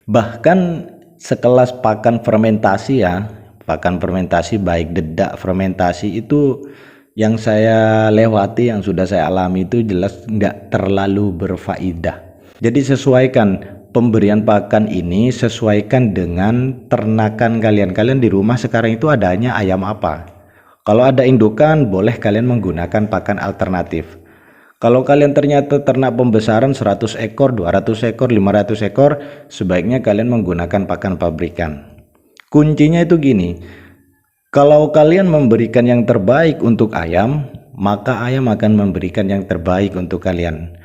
Bahkan sekelas pakan fermentasi ya, pakan fermentasi baik dedak fermentasi itu yang saya lewati, yang sudah saya alami itu jelas nggak terlalu berfaedah. Jadi sesuaikan pemberian pakan ini, sesuaikan dengan ternakan kalian. Kalian di rumah sekarang itu adanya ayam apa? Kalau ada indukan, boleh kalian menggunakan pakan alternatif. Kalau kalian ternyata ternak pembesaran 100 ekor, 200 ekor, 500 ekor, sebaiknya kalian menggunakan pakan pabrikan. Kuncinya itu gini, kalau kalian memberikan yang terbaik untuk ayam, maka ayam akan memberikan yang terbaik untuk kalian.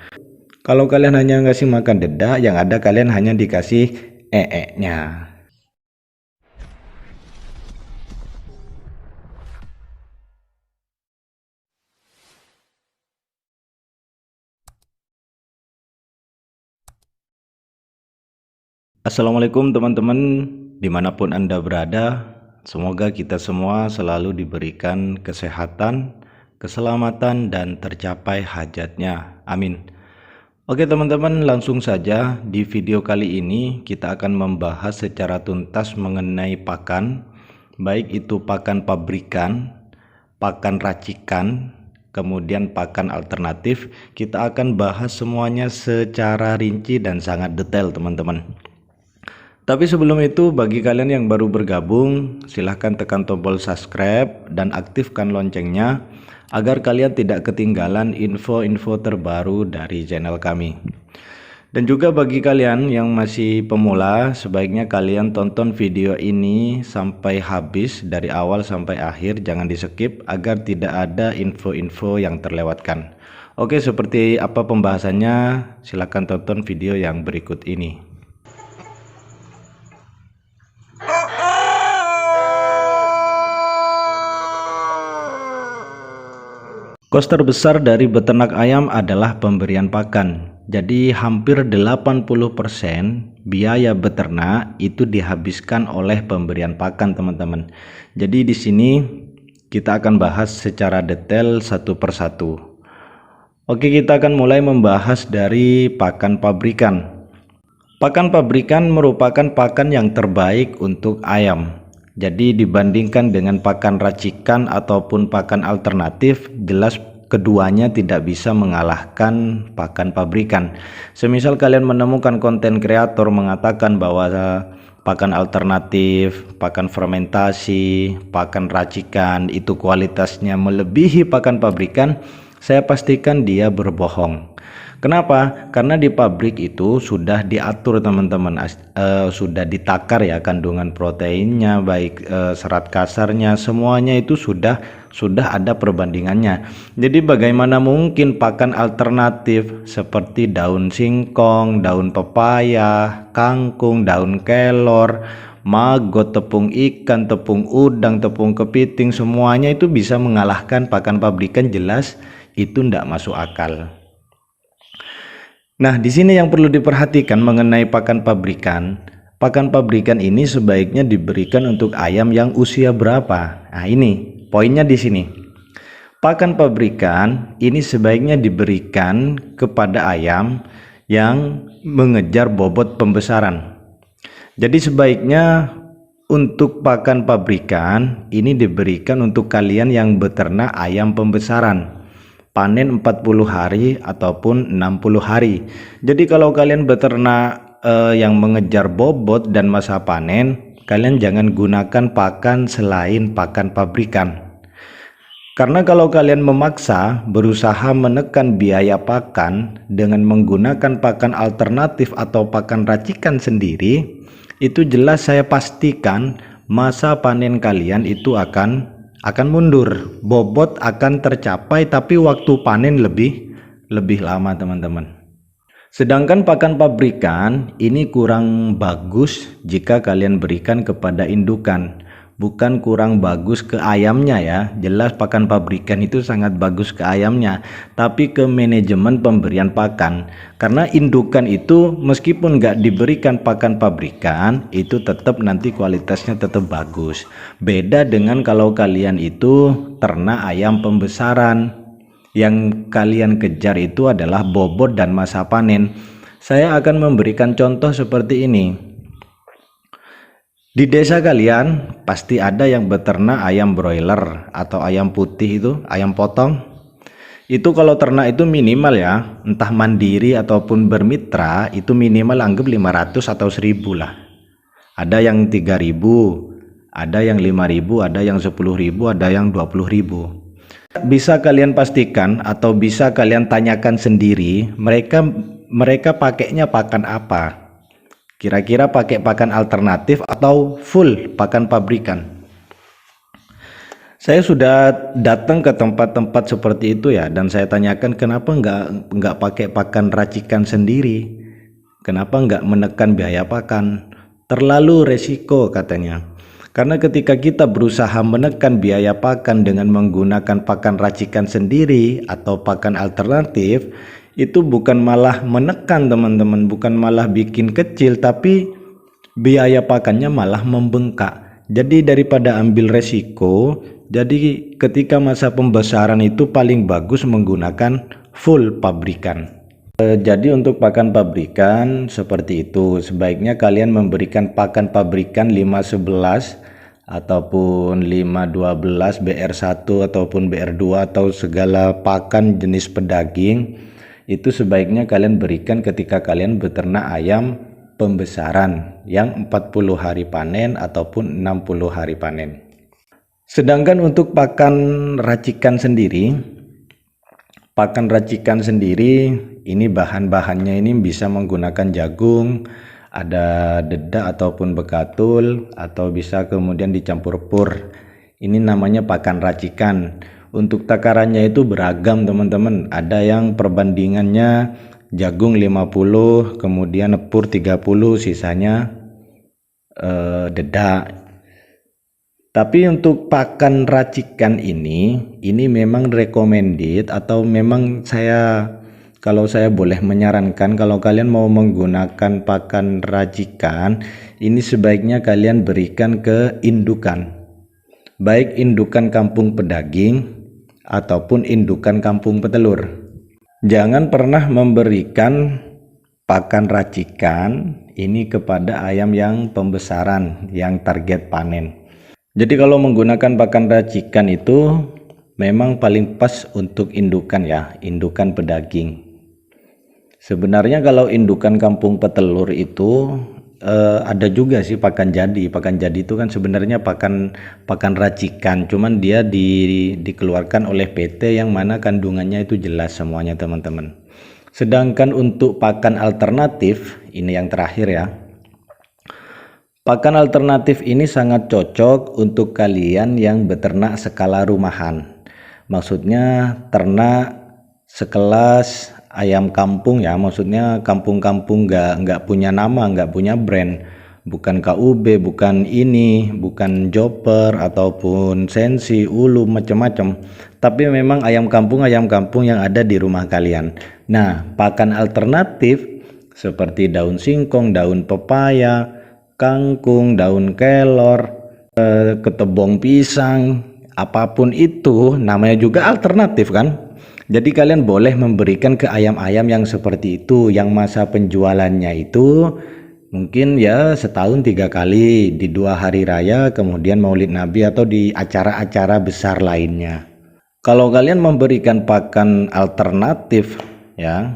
Kalau kalian hanya ngasih makan dedak, yang ada kalian hanya dikasih ee-nya. Assalamualaikum teman-teman, dimanapun Anda berada, semoga kita semua selalu diberikan kesehatan, keselamatan, dan tercapai hajatnya. Amin. Oke teman-teman, langsung saja di video kali ini kita akan membahas secara tuntas mengenai pakan, baik itu pakan pabrikan, pakan racikan, kemudian pakan alternatif. Kita akan bahas semuanya secara rinci dan sangat detail teman-teman. Tapi sebelum itu, bagi kalian yang baru bergabung, silahkan tekan tombol subscribe dan aktifkan loncengnya agar kalian tidak ketinggalan info-info terbaru dari channel kami. Dan juga bagi kalian yang masih pemula, sebaiknya kalian tonton video ini sampai habis, dari awal sampai akhir, jangan di skip agar tidak ada info-info yang terlewatkan. Oke, seperti apa pembahasannya? Silahkan tonton video yang berikut ini. Kos terbesar dari beternak ayam adalah pemberian pakan. Jadi hampir 80% biaya beternak itu dihabiskan oleh pemberian pakan, teman-teman. Jadi di sini kita akan bahas secara detail satu persatu. Oke, kita akan mulai membahas dari pakan pabrikan. Pakan pabrikan merupakan pakan yang terbaik untuk ayam. Jadi dibandingkan dengan pakan racikan ataupun pakan alternatif, jelas keduanya tidak bisa mengalahkan pakan pabrikan. Semisal kalian menemukan konten kreator mengatakan bahwa pakan alternatif, pakan fermentasi, pakan racikan itu kualitasnya melebihi pakan pabrikan, saya pastikan dia berbohong. Kenapa? Karena di pabrik itu sudah diatur teman-teman, sudah ditakar ya kandungan proteinnya, baik serat kasarnya, semuanya itu sudah ada perbandingannya. Jadi bagaimana mungkin pakan alternatif seperti daun singkong, daun pepaya, kangkung, daun kelor, maggot, tepung ikan, tepung udang, tepung kepiting, semuanya itu bisa mengalahkan pakan pabrikan? Jelas itu tidak masuk akal. Nah, di sini yang perlu diperhatikan mengenai pakan pabrikan. Pakan pabrikan ini sebaiknya diberikan untuk ayam yang usia berapa? Nah, ini poinnya di sini. Pakan pabrikan ini sebaiknya diberikan kepada ayam yang mengejar bobot pembesaran. Jadi sebaiknya untuk pakan pabrikan ini diberikan untuk kalian yang beternak ayam pembesaran, panen 40 hari ataupun 60 hari. Jadi kalau kalian beternak yang mengejar bobot dan masa panen, kalian jangan gunakan pakan selain pakan pabrikan. Karena kalau kalian memaksa berusaha menekan biaya pakan dengan menggunakan pakan alternatif atau pakan racikan sendiri, itu jelas saya pastikan masa panen kalian itu akan mundur. Bobot akan tercapai tapi waktu panen lebih lama, teman-teman. Sedangkan pakan pabrikan ini kurang bagus jika kalian berikan kepada indukan, bukan kurang bagus ke ayamnya ya. Jelas pakan pabrikan itu sangat bagus ke ayamnya, tapi ke manajemen pemberian pakan. Karena indukan itu meskipun nggak diberikan pakan pabrikan, itu tetap nanti kualitasnya tetap bagus. Beda dengan kalau kalian itu ternak ayam pembesaran, yang kalian kejar itu adalah bobot dan masa panen. Saya akan memberikan contoh seperti ini. Di desa kalian pasti ada yang beternak ayam broiler atau ayam putih itu, ayam potong. Itu kalau ternak itu minimal ya, entah mandiri ataupun bermitra, itu minimal anggap 500 atau 1000 lah. Ada yang 3000, ada yang 5000, ada yang 10.000, ada yang 20.000. Bisa kalian pastikan atau bisa kalian tanyakan sendiri, mereka pakainya pakan apa? Kira-kira pakai pakan alternatif atau full pakan pabrikan? Saya sudah datang ke tempat-tempat seperti itu ya, dan saya tanyakan kenapa nggak pakai pakan racikan sendiri, kenapa nggak menekan biaya pakan, terlalu resiko katanya. Karena ketika kita berusaha menekan biaya pakan dengan menggunakan pakan racikan sendiri atau pakan alternatif, itu bukan malah menekan teman-teman, bukan malah bikin kecil, tapi biaya pakannya malah membengkak. Jadi daripada ambil resiko, jadi ketika masa pembesaran itu paling bagus menggunakan full pabrikan. Jadi untuk pakan pabrikan seperti itu, sebaiknya kalian memberikan pakan pabrikan 511 ataupun 512 BR1 ataupun BR2 atau segala pakan jenis pedaging. Itu sebaiknya kalian berikan ketika kalian beternak ayam pembesaran yang 40 hari panen ataupun 60 hari panen. Sedangkan untuk pakan racikan sendiri, ini bahan-bahannya ini bisa menggunakan jagung, ada dedak ataupun bekatul, atau bisa kemudian dicampur pur. Ini namanya pakan racikan. Untuk takarannya itu beragam teman-teman, ada yang perbandingannya jagung 50, kemudian pur 30, sisanya dedak. Tapi untuk pakan racikan ini memang recommended, atau memang kalau saya boleh menyarankan, kalau kalian mau menggunakan pakan racikan ini sebaiknya kalian berikan ke indukan, baik indukan kampung pedaging ataupun indukan kampung petelur. Jangan pernah memberikan pakan racikan ini kepada ayam yang pembesaran, yang target panen. Jadi kalau menggunakan pakan racikan itu memang paling pas untuk indukan ya, indukan pedaging. Sebenarnya kalau indukan kampung petelur itu ada juga sih pakan jadi. Pakan jadi itu kan sebenarnya pakan racikan, cuman dia dikeluarkan oleh PT yang mana kandungannya itu jelas semuanya teman-teman. Sedangkan untuk pakan alternatif, ini yang terakhir ya. Pakan alternatif ini sangat cocok untuk kalian yang beternak skala rumahan. Maksudnya ternak sekelas ayam kampung ya, maksudnya kampung-kampung nggak punya nama, nggak punya brand, bukan KUB, bukan ini, bukan Joper ataupun Sensi, Ulu, macam-macam, tapi memang ayam kampung yang ada di rumah kalian. Nah, pakan alternatif seperti daun singkong, daun pepaya, kangkung, daun kelor, ketebong pisang, apapun itu namanya juga alternatif kan. Jadi kalian boleh memberikan ke ayam-ayam yang seperti itu, yang masa penjualannya itu mungkin ya setahun 3 kali, di 2 hari raya, kemudian Maulid Nabi, atau di acara-acara besar lainnya. Kalau kalian memberikan pakan alternatif ya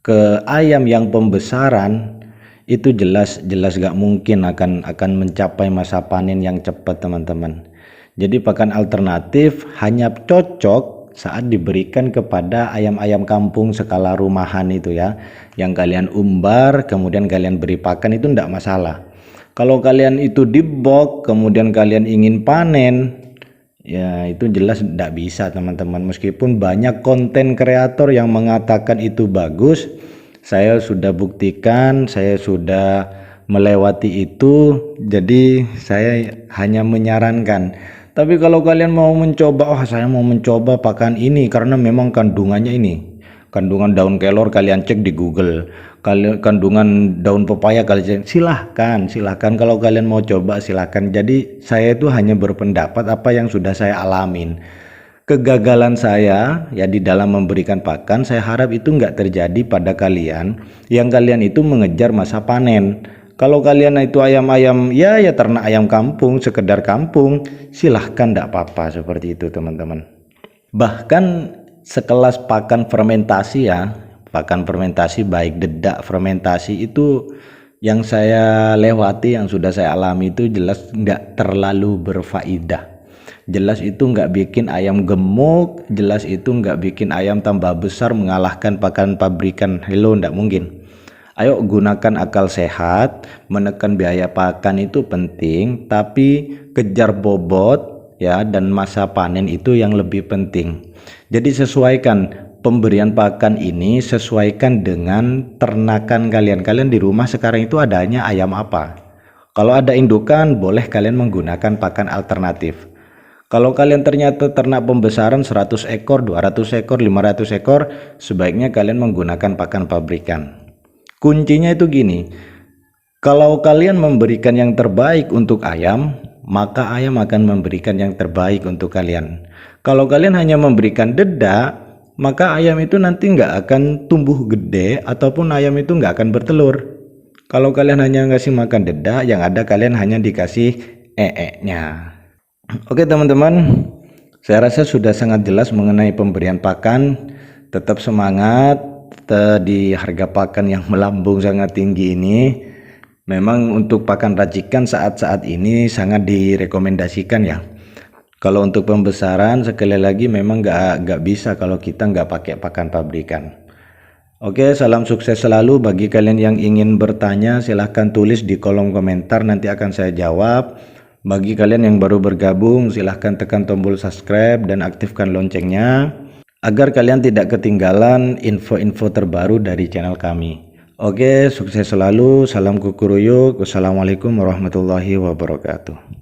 ke ayam yang pembesaran, itu jelas gak mungkin akan mencapai masa panen yang cepat teman-teman. Jadi pakan alternatif hanya cocok saat diberikan kepada ayam-ayam kampung skala rumahan itu ya, yang kalian umbar kemudian kalian beri pakan, itu enggak masalah. Kalau kalian itu di box kemudian kalian ingin panen, ya itu jelas enggak bisa teman-teman. Meskipun banyak konten kreator yang mengatakan itu bagus, saya sudah buktikan, saya sudah melewati itu, jadi saya hanya menyarankan. Tapi kalau kalian mau mencoba, saya mau mencoba pakan ini karena memang kandungannya ini, kandungan daun kelor kalian cek di Google, kandungan daun pepaya kalian cek, silahkan kalau kalian mau coba silahkan. Jadi saya itu hanya berpendapat apa yang sudah saya alamin. Kegagalan saya ya di dalam memberikan pakan, saya harap itu nggak terjadi pada kalian yang kalian itu mengejar masa panen. Kalau kalian itu ayam-ayam ya ternak ayam kampung, sekedar kampung, silahkan, tidak apa-apa seperti itu teman-teman. Bahkan sekelas pakan fermentasi ya, pakan fermentasi baik dedak fermentasi itu yang saya lewati, yang sudah saya alami itu jelas nggak terlalu berfaedah. Jelas itu nggak bikin ayam gemuk, jelas itu nggak bikin ayam tambah besar mengalahkan pakan pabrikan. Hello, nggak mungkin. Ayo gunakan akal sehat, menekan biaya pakan itu penting, tapi kejar bobot ya dan masa panen itu yang lebih penting. Jadi sesuaikan pemberian pakan ini, sesuaikan dengan ternakan kalian. Kalian di rumah sekarang itu adanya ayam apa? Kalau ada indukan, boleh kalian menggunakan pakan alternatif. Kalau kalian ternyata ternak pembesaran 100 ekor, 200 ekor, 500 ekor, sebaiknya kalian menggunakan pakan pabrikan. Kuncinya itu gini, kalau kalian memberikan yang terbaik untuk ayam, maka ayam akan memberikan yang terbaik untuk kalian. Kalau kalian hanya memberikan dedak, maka ayam itu nanti nggak akan tumbuh gede ataupun ayam itu nggak akan bertelur. Kalau kalian hanya ngasih makan dedak, yang ada kalian hanya dikasih nya. Oke teman-teman, saya rasa sudah sangat jelas mengenai pemberian pakan. Tetap semangat di harga pakan yang melambung sangat tinggi ini. Memang untuk pakan racikan saat-saat ini sangat direkomendasikan ya. Kalau untuk pembesaran sekali lagi memang nggak bisa kalau kita nggak pakai pakan pabrikan. Oke, salam sukses selalu. Bagi kalian yang ingin bertanya silahkan tulis di kolom komentar, nanti akan saya jawab. Bagi kalian yang baru bergabung, silahkan tekan tombol subscribe dan aktifkan loncengnya agar kalian tidak ketinggalan info-info terbaru dari channel kami. Oke, sukses selalu. Salam kukuruyuk. Wassalamualaikum warahmatullahi wabarakatuh.